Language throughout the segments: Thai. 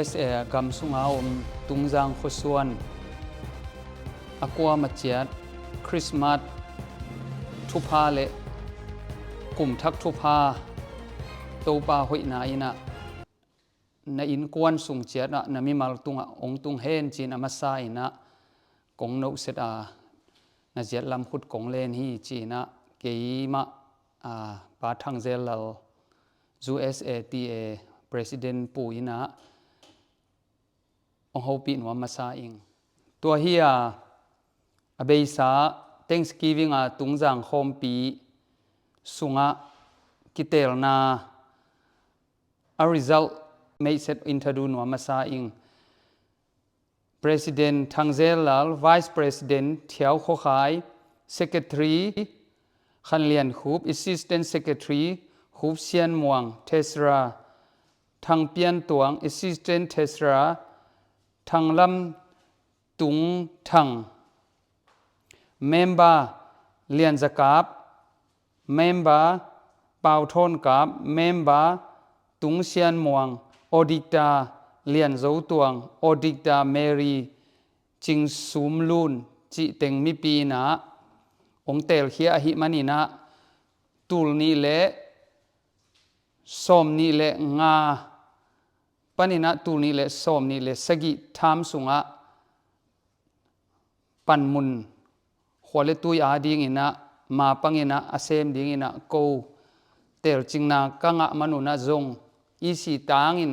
USA กำสุงเอาตุงจางขส่วนอากวมาเจียดคริสต์มาสทุพาเลกลุ่มทักทุพาโตปาหอยนาอินะในอินกวนสุงเจียดนะมีมาลตุงองตุงเฮนจีนอามาซาอินะกงโนเสดานะเจียดลำขุดกงเลนฮีจีนะเกยมาปาทังเซลล USATA President ปูอินะองเขาปีนว่ามาซาอิงตัวเฮียอเบซา Thanksgiving ตุงจางโฮมปีสุงะกิเตลนาa result may set introduce ว่ามาซาอิง President ทังเซลล Vice President เทียวโคขาย Secretary คันเลียนคูบ Assistant Secretary คูบเซียนม่วงเทสราทางเปียนตวง Assistant เทสราทางลำตุงทัง Member เลียนสกาบ Member เป่าทนกับ Member ตุงเซียนม่วง Auditor เลียนโจตวง Auditor Mary จิงซูมลุนจิเต็งมีปีนะองเตลเขียอหิมันินะตูลนี่และส้มนี่และงาปนินะตูลนี่และส้มนี่และสกิทามสุงะปันมุนขวเลตุยอาดิงินะมาปังอินะอาเซมดิงินะโกเตลจิงนากังะมนุนะจงอีสีตางิน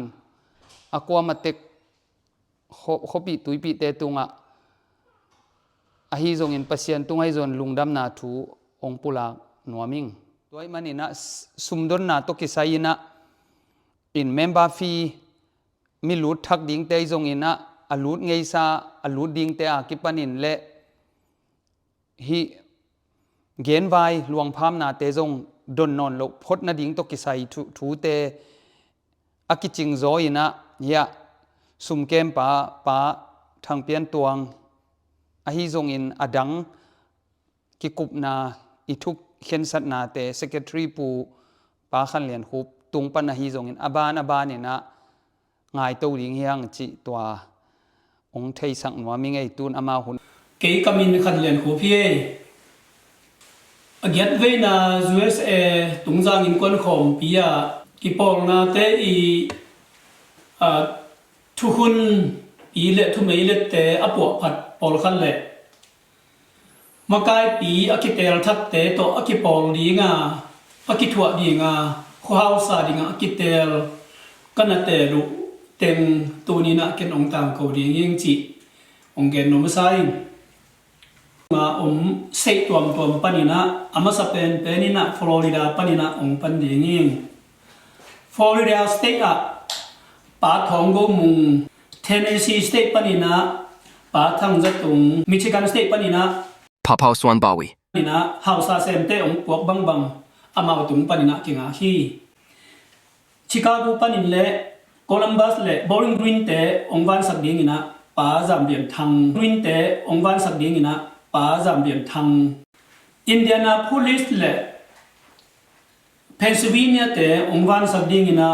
อากวมาเตกขบิตุยปีเตตุงะอหิจงอินปัสยันตุงให้จนลุงดำนาทูองปุลากหนัวมิงตัวมันนี่นะสุมดนนาตกิไซนะอินเมมบาฟีมีลุดทักดิ้งเตยจงอินะอลุดไงซาอลุดดิ้งเตอากิปันินเละฮิเกนไวหลวงพามนาเตจงดนนอนโลพดนาดิ้งตกิไซทูเตอากิจิงโซอินะยะสุมเกมปาทางเปียนตวงอหิจงอินอดังกิกุบนาอิทุกเข็นสัตนาเต Secretary ปูปาขันเลียนคูบตุงปันอหิจงอินอบานเนี่ยนะง่ายตัวดิ้งเฮียงจิตัวองเทยสังว่ามีไงตูนอามาหุนเกยกามินขันเลียนคูพี่อเกียดเวนา USA ตุงจางอินกวนขอมปียกิปองนาเตอีทุกคนปีเละทุเมเละเตอปวผัดปอลขันเละมากายปีอกิเตลทัดเตโตอกิปองดีงาอกิถั่วดีงาข้าวสาดีงาอกิเตลกันเตลุเต็มตัวนี้นะเกณฑ์องต่างเขาดียิ่งจิองเกณฑ์นมไซมาเสกตัวปนินะอามาสเปนเป็นนี่นะฟลอริดาปนินะองปันดียิ่งฟลอริดาสเตทปาทองโกมุงเทนเนสซีสเตทปนินะปาทังจัตุงมิชิแกนสเตทปนินะพาวสวนบาวีปนินะฮาวซาเซมเตองปวกบังอามาตุงปนินะกิงาฮีชิคาโกปนินเละโคลัมบัสเละบอริงกรีนเตองวันสักดีงินะปาจำเบียนทังกรีนเตองวันสักดีงินะปาจำเบียนทังอินเดียนาโพลิสเละเพนซิลเวเนียเตองวันสักดีงินะ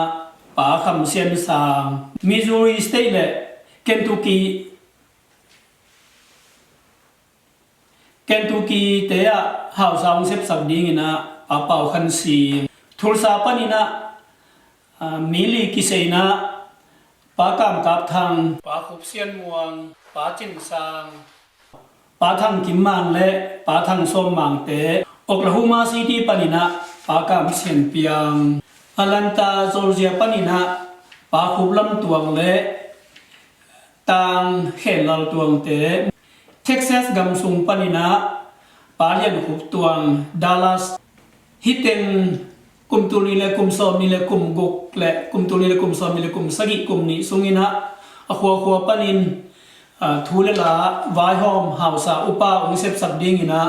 ปาคำเซียนซางมิสซูรีสเตทเละเคนตุกีเตะฮาวซางเซฟสักดีงินะปาเป่าคันซีทุลซาปนินะมิลีกิเซนะปากามกับทางปาขุบเซียนมวงปาจินซางปาทางกิมมังและปาทางส้มมังเตโอคลาโฮมาซิตี้ปานินะปากามเซียนเปียงอาลันตาจอร์เจียปานินะปาขุบลำตวงและตางเขนลำตวงเตเท็กซัสกัมซุงปานินะปาเลียนขุบตวงดัลลัสฮิเทนกุมตุลีและกุมซอมนี่และกุมกกและกุมตุลีและกุมซอมนี่และกุมสกิกุมนี่สุงินะอขัวปนินทูเลลาวายหอมหาวสาอุปาองเซฟสับดิงินะ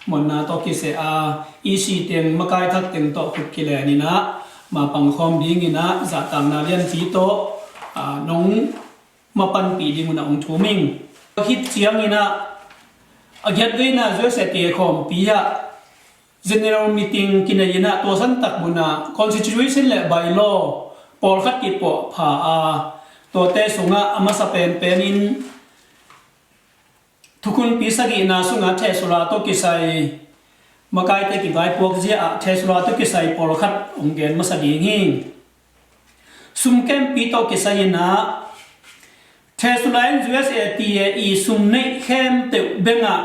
หมดนาตอกิเซอาอีซีเต็งมะกายทักเต็งตอขุดกิเลนี่นะมาปังคอมดิงินะจะตามนาเลียนฟีโตน้องมาปันปีดิงนะองทูมิงฮิตเจียงนี่นะอเกียดด้วยนะช่วยเสตีคอมปียะGeneral Meeting กินยนะตัวสันตักบุนะ Constitution และ Bylaw ปอลคัดกิปอผาอา ตัวเตสุงะอมาสเปนเป็นอินทุกคนปีสกีนาสุงะเทสุราโตกิไซมาไกเตกิบายพวกเจียเทสุราโตกิไซปอลคัดองเกนมาสดีงิงสุมเกมปีโตกิไซนาเทสุราอิน USA ตีอีสุมในเข้มเตเบงะ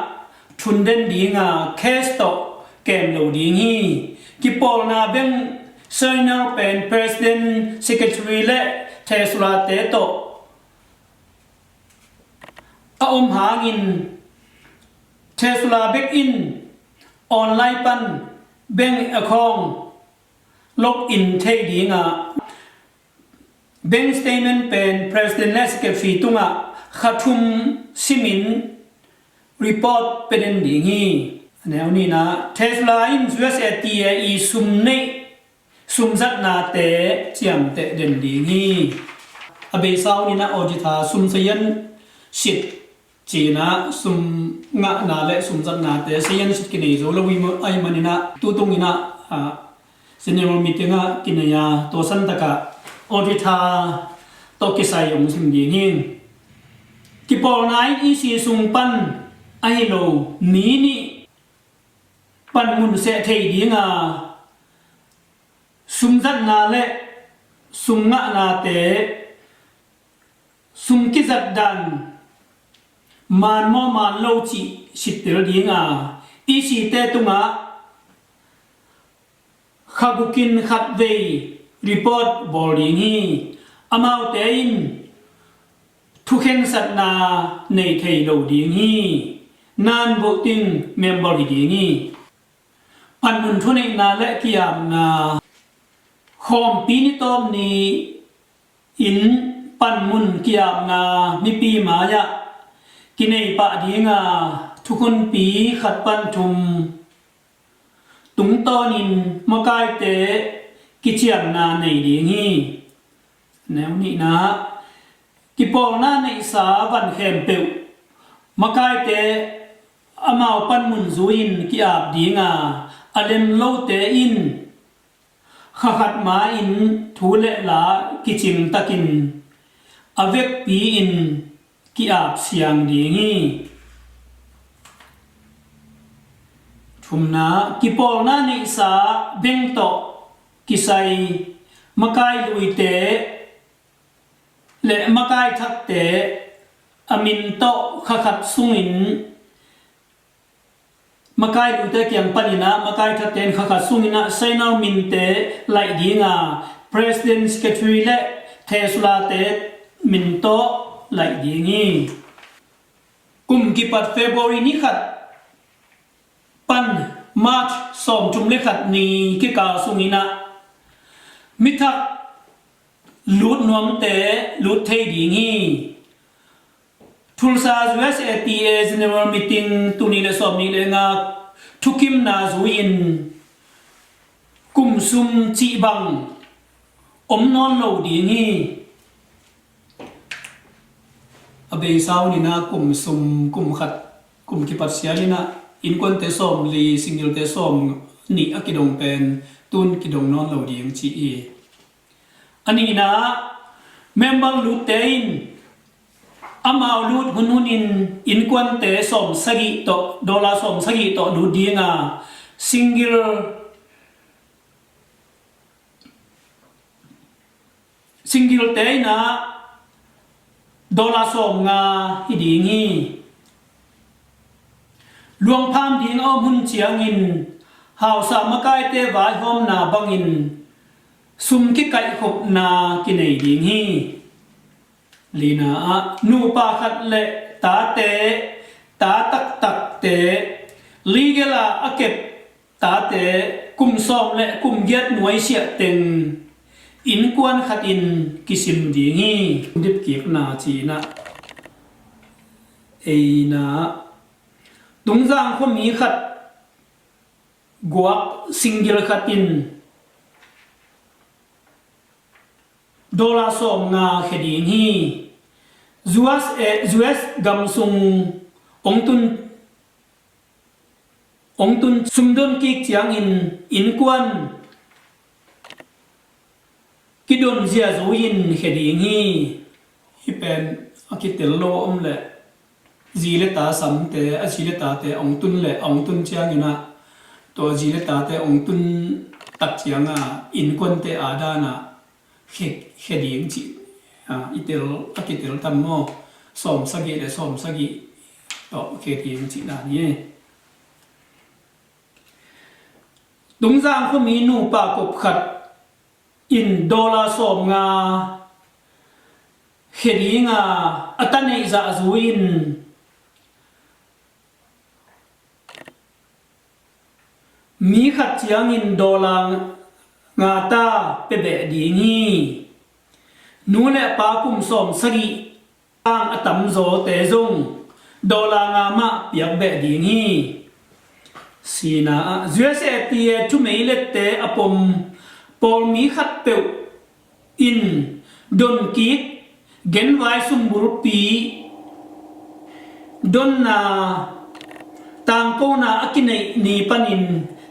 ทุนเดนดีงาเคสโตเกมโลดีงีกิปอลนาเบงเซนเนอร์เป็น President Secretary และเทสุราเตโตอาอมหางินเทสุราเบกอินออนไลน์ปันเบงอคองล็อกอินเทดีงาเบงสเตเมนเป็น President และ Secretary ตุงะขัดทุมซิมินรีพอร์ตเป็นดีงีแนวนี้นะเทสลาอิน USA ตีอีซุมเนซุมจัดนาเตเจียมเตเด่นดีงีอเบซาวนี่นะออจิตาซุมเซียนสิทจีนะซุมงะนาและซุมจัดนาเตเซียนสิทกินโซลวิมไอมันนี่นะตุตุงนี่นะเซเนอร์มีติงะกินยาตัวสันตะกะออจิตาตกิไซยงซิมดีงีกิปอลไนอีซีซุมปันไอโลนี่ปันมุนเสเทดีงาสุมจัดนาเลสุมงะนาเตสุมกิจัดดันมานมอมานโลจิสิเตรดีงาอีสิเตตุงะขับุกินขัดเวรีพอร์ตบอดีงีอามาวเตอินทุกเห็นสัตนาในเทโลดีงีนานโบติงเมมเบอร์ดีงีปันมุนทุนในนาและกิยามนาคอมปีนิตอมนีอินปันมุนกิยามนามีปีมายะกินในปะดีงาทุกคนปีขัดปันทุมตุงตอนินมากายเตกิจยามนาในดีงีแนวนี้นะกิปอลนาในสาวันเข้มเปียวมากายเตอามาวปันมุนซูอินกิอาบดีงาอเลมโลเตอินขัดมาอินทูเลลากิจิมตะกินอเวกปีอินกิอาบเสียงดีงีทุมนากิปอลนานิสาเบงโตกิไซมากายลุยเตและมากายทักเตอามินโตขัดสุงินมาไกดูเตเกียงปนินะมาไกทัดเตนขัดสุงินะไซนามินเตไลดีงา President Secretary และเทสุลาเตมินโตไลดีงีกุมกิปัดเฟบรุยนี้ขัดปันมาร์ชส่งจุมเลขัดนีกิกาสุงินะมิทักลุดนวมเตลุดเทดีงีทุลซา USATA General Meeting ตุนีเลสอบนี้เลยงาทุกิมนาซูอินกุมซุมจีบังอมนอนโลดีงีอเบซาวนี่นะกุมซุมกุมขัดกุมกิปัสเซียนี่นะอินควนเตสอมลีซิงเกิลเตสอมนี่อกิดงเป็นตุนกิดงนอนโลดีงจีอันนี้นะเมมเบอร์ลูเตนอามาวลูดหุนอินควนเตสอมสกิโตดอลลาร์สอมสกิโตดูดีงาซิงเกิลเตนะดอลลาร์สอมงาฮิดีงีลวงพามดีงเอามุนเจียงอินหาวสามกายเตวายหอมนาบังอินซุมกิไก่ขบนากินไอดีงีลีนานูปาขัดเลตาเตตาตักเตลีเกลาอเก็บตาเตกุมซอมและกุมเย็ดหน่วยเสียเต็งอินกวนขัดอินกิสิมดีงีดิบกีบนาจีนะเอนาตุงจางคนมีขัดกวกซิงเกิลขัดอินดอลลาร์สอมงาเขดีงีUS กำซุงองตุนซุมดนกิกเจียงอินกวนกิดนเจียซูอินเขดีงี hi pen akitel lo le ji le ta sam te a chi le ta te ong tun le ong tun chiang ina to ji le ta te ong tun tak chiang a in kon te ada na he ding chi itel akitel tam mo som sagi le som sagi to ke ding chi na ni dung giang ko mi nu pa kop khat in dollar som nga hedinga atane za azuin mi khat chiang in dollar nga ta pe be dingi nu le pa kum som sagi ang atam zo te zong dollar nga ma piak be dingi sina USA tu meilet te apom pol mi khat pe in don kit gen vai sum burpi don na tang ko na akinai ni panin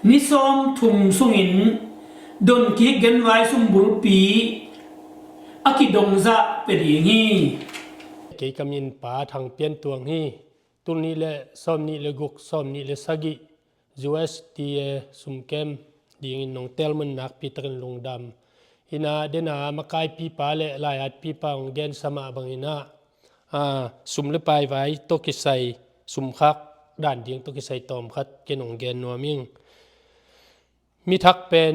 ni som thum sungin don kit gen vai sum burpi akidong za pe dingi ke kamin pa thang pian tuang hi tul ni le som ni le guk som ni le sagi UST sumkem ding in nong telman nak pitran lungdam ina dena makai pi pa le layat pi pa ong gen sama bangina sum le pai vai to kisai sum khak dan ding to kisai tom khat kenong gen noming mi thak pen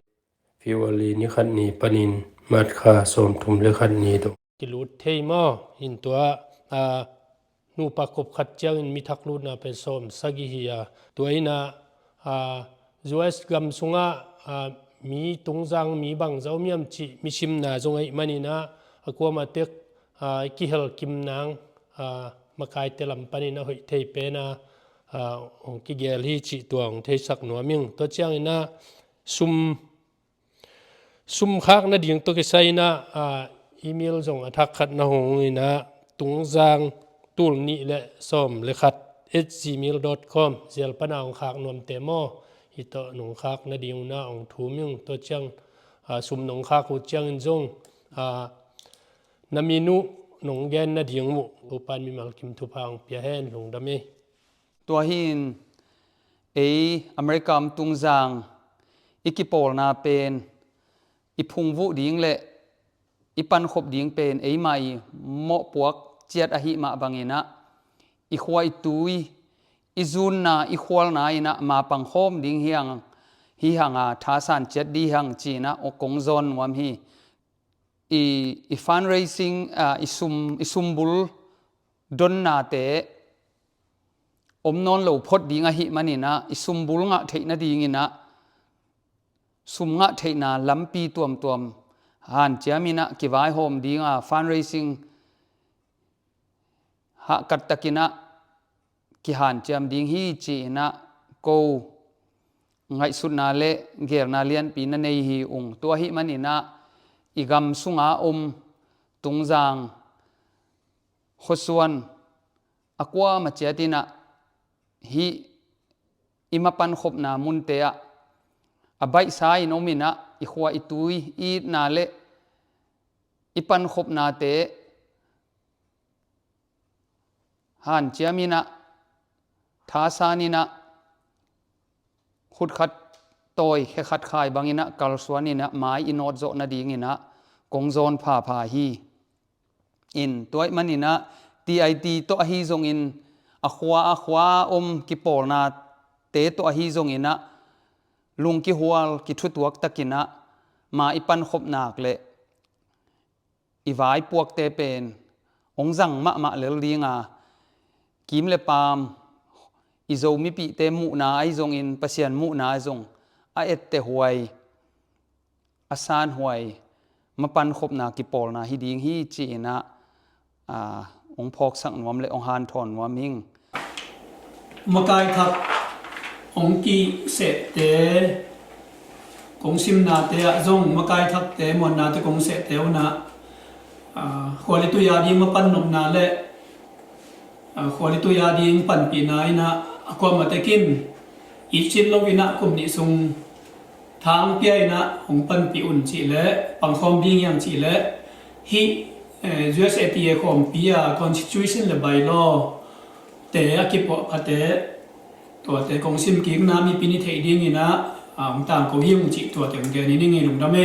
fiwali ni khat ni panin mat kha som thum le khat ni to kilut thei mo in tua nu pa kop khat chang in mi thak lut na pen som sagi hiya tuaina US gam sunga mi tungjang mi bang zau miam chi mi sim na zong ai manina akwa ma tek ki hel kim nang makai telam panina hoi thei pe na ong ki gel hi chi tuang thei sak no ming to chang ina sum khak na ding to ke sai na email zong athak khat na hong ina tungjang tul ni le som le khat @gmail.com zel panang khak nom te mo ito nong khak na ding na ong thuming to chang sum nong khak ku chang in jong naminu nong gen na ding mu upan mi mal kim thu phang pia hen long dame tua hin America am tungjang ikipol na pen iphungwu ding le ipan khop ding pen mai mo puak chiat a hi ma bangina i khwai tui izun na i khwal na ina ma pang khom ding hi hanga thasan chet di hang china o kongzon wam hi i fundraising isumbul don na te omnon lo phot ding a hi manina isumbul nga theina ding ina sum nga theina lampi tuam han chamina kiwai hom dinga fundraising ha kat takina ki han cham ding hi chi na ko ngai sunna le ger na lian pi na nei hi ung to hi manina igam sunga tungjang khoswan akwa ma chatina hi imapan khopna munte a abai sai nomina ikhwa itui I na le ipan khopna te han chamina thasanina khut khat toy khe khat khai bangina kalswanina mai inot zo na dingina kongzon pha hi in toy manina TIT to hi zong in akhwa kipol na te to hi zong ina lung ki hual ki thutuak takina ma ipan khop nak le iwai puak te pen ongjang ma lel dinga kim le pam izo mi pi te mu na ai zong in pasian mu na zong a et te huai asan huai mapan khop na ki pol na hi ding hi chi na ong phok sang nom le ong han thon wa ming makai thap ong ki se te kong sim na te zong makai thap te mon na te kong se te na kholi tu ya di mapan nom na le kholi tu ya di pan pi na ina akwa matekin ichin lovina kum ni sung thang pi ina ong pan pi un chi le pang khom ding yang chi le hi USATA ของปีย Constitution และ Bylaw แต่อากิปอพัตเตตัวแต่กองซิมกิกนามีปินิเทดิ้งนะต่างก็ยิ่งจิตัวแต่งแกนี่นี่ไงลุงดำเม